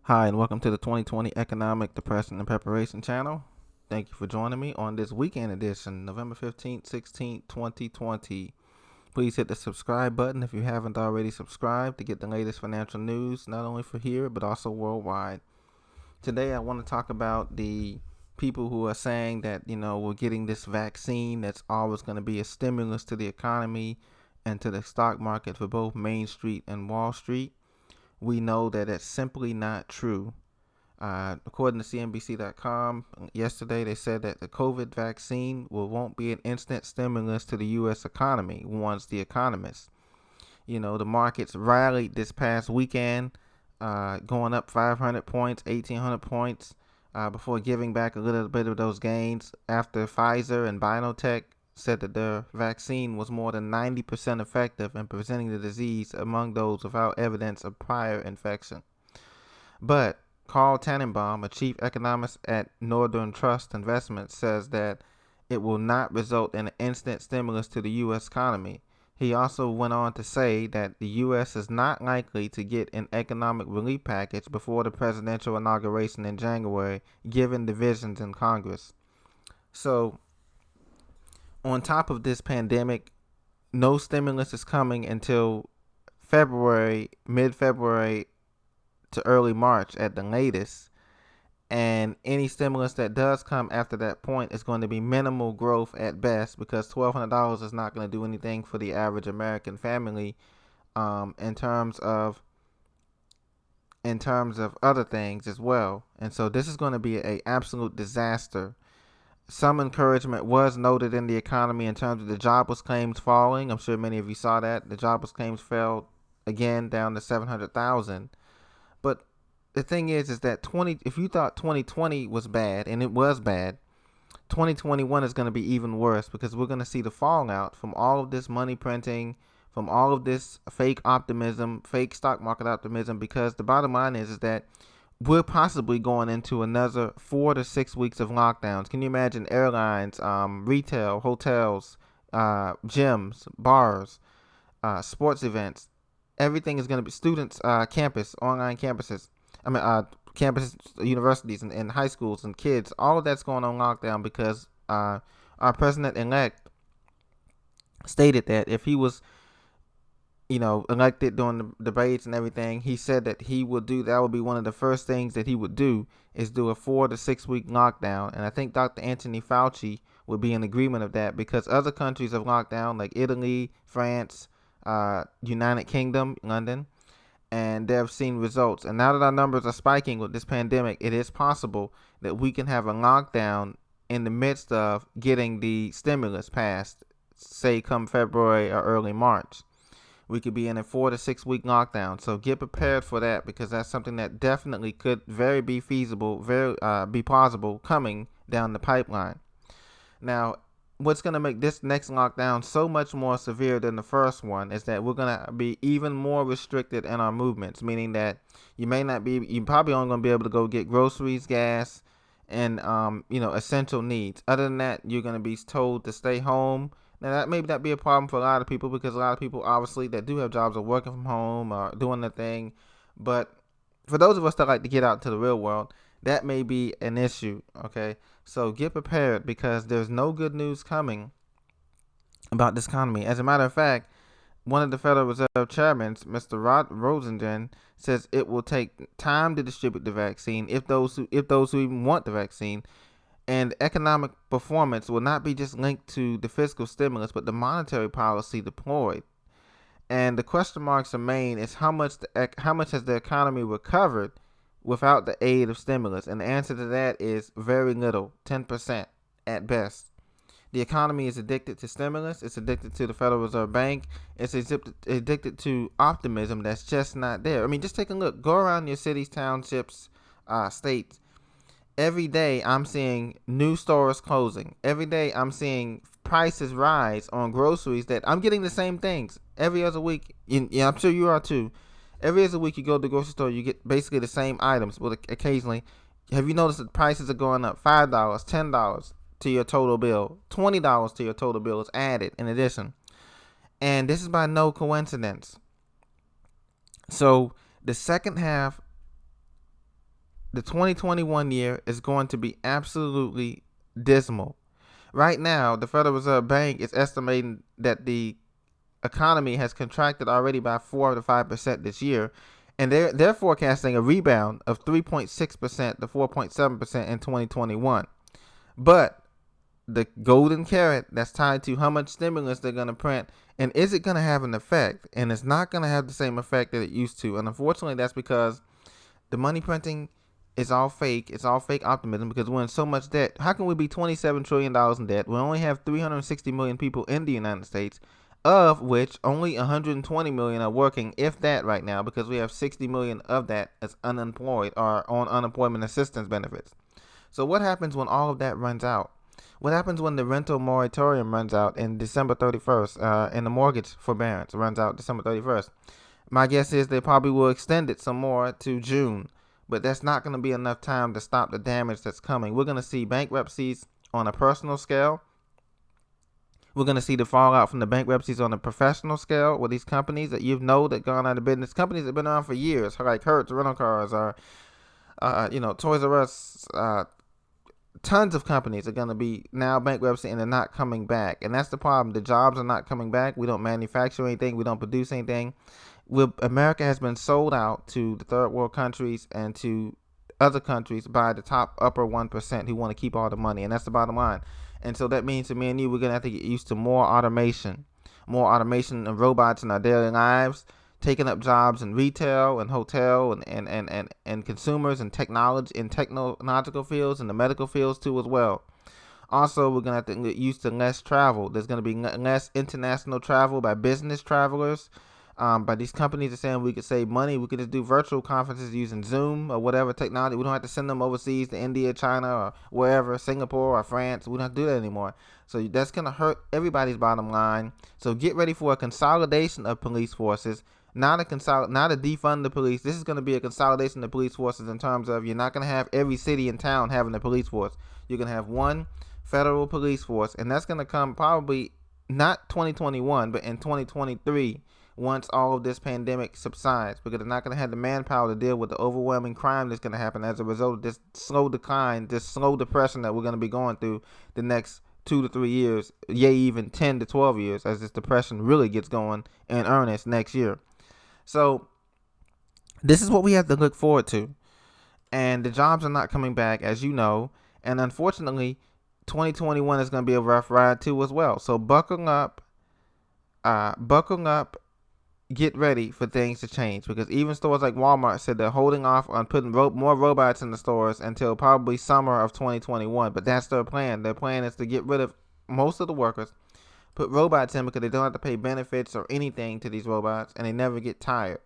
Hi, and welcome to the 2020 Economic Depression and Preparation channel. Thank you for joining me on this weekend edition, November 15th, 16th, 2020. Please hit the subscribe button if you haven't already subscribed to get the latest financial news, not only for here, but also worldwide. Today, I want to talk about the people who are saying that, we're getting this vaccine that's always going to be a stimulus to the economy and to the stock market for both Main Street and Wall Street. We know that it's simply not true. According to CNBC.com, yesterday they said that the COVID vaccine won't be an instant stimulus to the U.S. economy, warns The Economist. The markets rallied this past weekend, going up 500 points, 1,800 points, before giving back a little bit of those gains after Pfizer and BioNTech said that their vaccine was more than 90% effective in preventing the disease among those without evidence of prior infection. But Carl Tannenbaum, a chief economist at Northern Trust Investments, says that it will not result in an instant stimulus to the U.S. economy. He also went on to say that the U.S. is not likely to get an economic relief package before the presidential inauguration in January, given divisions in Congress. So, on top of this pandemic, no stimulus is coming until February, mid-February to early March at the latest. And any stimulus that does come after that point is going to be minimal growth at best, because $1,200 is not going to do anything for the average American family in terms of other things as well. And so this is going to be an absolute disaster. Some encouragement was noted in the economy in terms of the jobless claims falling. I'm sure many of you saw that. The jobless claims fell again down to 700,000. But the thing is that if you thought 2020 was bad, and it was bad, 2021 is going to be even worse, because we're going to see the fallout from all of this money printing, from all of this fake optimism, fake stock market optimism, because the bottom line is that we're possibly going into another 4 to 6 weeks of lockdowns. Can you imagine airlines, retail, hotels, gyms, bars, sports events? Everything is going to be students, campus, online campuses. Campuses, universities, and high schools and kids. All of that's going on lockdown because our president-elect stated that if he was, elected during the debates and everything, he said that that would be one of the first things that he would do, is do a 4 to 6 week lockdown. And I think Dr. Anthony Fauci would be in agreement of that, because other countries have locked down, like Italy, France, United Kingdom, London, and they've seen results. And now that our numbers are spiking with this pandemic, it is possible that we can have a lockdown in the midst of getting the stimulus passed, say come February or early March. We could be in a 4 to 6 week lockdown. So get prepared for that, because that's something that definitely could be feasible, be plausible coming down the pipeline. Now, what's going to make this next lockdown so much more severe than the first one is that we're going to be even more restricted in our movements, meaning that you probably only going to be able to go get groceries, gas, and essential needs. Other than that, you're going to be told to stay home. Now, that may not be a problem for a lot of people, because a lot of people obviously that do have jobs are working from home or doing their thing. But for those of us that like to get out to the real world, that may be an issue. Okay, so get prepared, because there's no good news coming about this economy. As a matter of fact, one of the Federal Reserve chairmen, Mr. Rod Rosengren, says it will take time to distribute the vaccine, if those who even want the vaccine. And economic performance will not be just linked to the fiscal stimulus, but the monetary policy deployed. And the question marks remain is how much has the economy recovered without the aid of stimulus? And the answer to that is very little, 10% at best. The economy is addicted to stimulus. It's addicted to the Federal Reserve Bank. It's addicted to optimism that's just not there. I mean, just take a look. Go around your cities, townships, states. Every day I'm seeing new stores closing. Every day I'm seeing prices rise on groceries that I'm getting the same things every other week. Yeah, I'm sure you are too. Every other week you go to the grocery store, you get basically the same items. But occasionally, have you noticed that prices are going up? $5, $10 to your total bill, $20 to your total bill is added in addition. And this is by no coincidence. So the second half the 2021 year is going to be absolutely dismal. Right now, the Federal Reserve Bank is estimating that the economy has contracted already by 4 to 5% this year, and they're forecasting a rebound of 3.6% to 4.7% in 2021. But the golden carrot that's tied to how much stimulus they're going to print, and is it going to have an effect? And it's not going to have the same effect that it used to. And unfortunately, that's because the money printing is all fake. It's all fake optimism because we're in so much debt. How can we be $27 trillion in debt? We only have 360 million people in the United States, of which only 120 million are working, if that, right now, because we have 60 million of that as unemployed or on unemployment assistance benefits. So what happens when all of that runs out? What happens when the rental moratorium runs out in December 31st, and the mortgage forbearance runs out December 31st? My guess is they probably will extend it some more to June, but that's not going to be enough time to stop the damage that's coming. We're going to see bankruptcies on a personal scale. We're going to see the fallout from the bankruptcies on a professional scale with these companies that you know that gone out of business. Companies that have been around for years, like Hertz Rental Cars or, Toys R Us. Tons of companies are going to be now bankruptcy and they're not coming back. And that's the problem. The jobs are not coming back. We don't manufacture anything. We don't produce anything. America has been sold out to the third world countries and to other countries by the top upper 1% who want to keep all the money. And that's the bottom line. And so that means to me and you, we're going to have to get used to more automation and robots in our daily lives, taking up jobs in retail and hotel and consumers and technology in technological fields and the medical fields too as well. Also, we're going to have to get used to less travel. There's going to be less international travel by business travelers. By these companies are saying we could save money. We could just do virtual conferences using Zoom or whatever technology. We don't have to send them overseas to India, China, or wherever, Singapore or France. We don't have to do that anymore. So that's going to hurt everybody's bottom line. So get ready for a consolidation of police forces. Not a defund the police. This is going to be a consolidation of police forces in terms of you're not going to have every city and town having a police force. You're going to have one federal police force, and that's going to come probably not 2021, but in 2023 once all of this pandemic subsides, because they're not going to have the manpower to deal with the overwhelming crime that's going to happen as a result of this slow decline, this slow depression that we're going to be going through the next 2 to 3 years, even 10 to 12 years, as this depression really gets going in earnest next year. So this is what we have to look forward to. And the jobs are not coming back, as you know. And unfortunately, 2021 is going to be a rough ride too as well. So buckle up, get ready for things to change, because even stores like Walmart said they're holding off on putting more robots in the stores until probably summer of 2021. But that's their plan. Their plan is to get rid of most of the workers, put robots in because they don't have to pay benefits or anything to these robots, and they never get tired.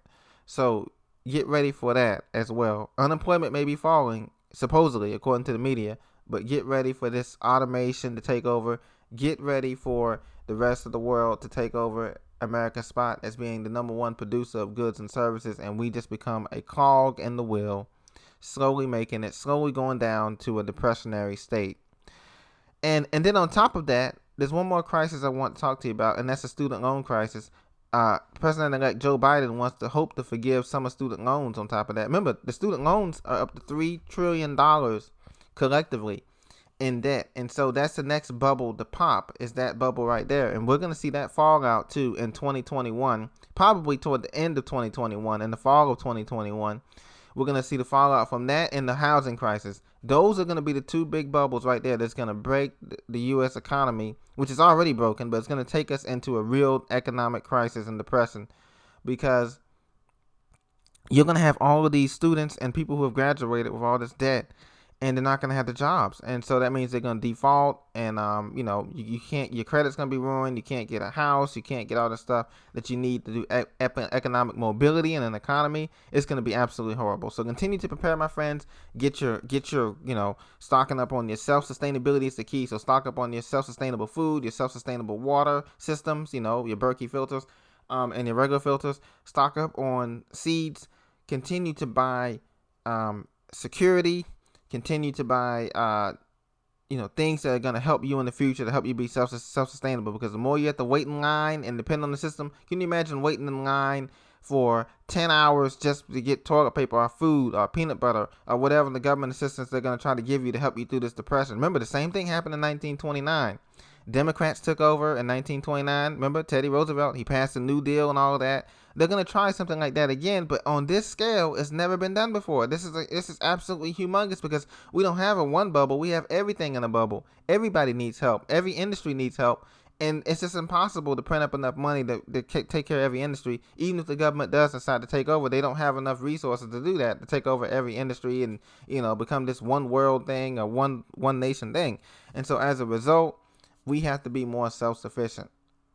So get ready for that as well. Unemployment may be falling, supposedly, according to the media, but get ready for this automation to take over. Get ready for the rest of the world to take over America's spot as being the number one producer of goods and services, and we just become a cog in the wheel, slowly going down to a depressionary state. And then on top of that, there's one more crisis I want to talk to you about, and that's the student loan crisis. President-elect Joe Biden wants to hope to forgive some of student loans on top of that. Remember, the student loans are up to $3 trillion collectively in debt. And so that's the next bubble to pop, is that bubble right there. And we're going to see that fallout too in 2021, probably toward the end of 2021, in the fall of 2021. We're going to see the fallout from that and the housing crisis. Those are going to be the two big bubbles right there that's going to break the U.S. economy, which is already broken, but it's going to take us into a real economic crisis and depression, because you're going to have all of these students and people who have graduated with all this debt, and they're not going to have the jobs. And so that means they're going to default, and you can't, your credit's going to be ruined. You can't get a house. You can't get all the stuff that you need to do economic mobility in an economy. It's going to be absolutely horrible. So continue to prepare, my friends. Get your stocking up on your self-sustainability is the key. So stock up on your self-sustainable food, your self-sustainable water systems, your Berkey filters, and your regular filters. Stock up on seeds. Continue to buy security. Continue to buy, things that are going to help you in the future, to help you be self-sustainable. Because the more you have to wait in line and depend on the system, can you imagine waiting in line for 10 hours just to get toilet paper or food or peanut butter or whatever the government assistance they're going to try to give you to help you through this depression. Remember, the same thing happened in 1929. Democrats took over in 1929. Remember, Teddy Roosevelt, he passed the New Deal and all of that. They're going to try something like that again, but on this scale, it's never been done before. This is absolutely humongous because we don't have a one bubble. We have everything in a bubble. Everybody needs help. Every industry needs help. And it's just impossible to print up enough money to take care of every industry. Even if the government does decide to take over, they don't have enough resources to do that, to take over every industry and, become this one world thing or one nation thing. And so as a result, we have to be more self-sufficient.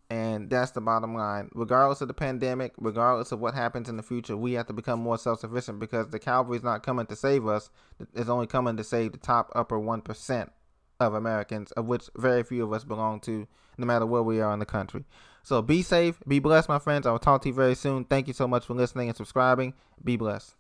And that's the bottom line. Regardless of the pandemic, regardless of what happens in the future, we have to become more self-sufficient because the cavalry's not coming to save us. It's only coming to save the top upper 1% of Americans, of which very few of us belong to, no matter where we are in the country. So be safe, be blessed, my friends. I will talk to you very soon. Thank you so much for listening and subscribing. Be blessed.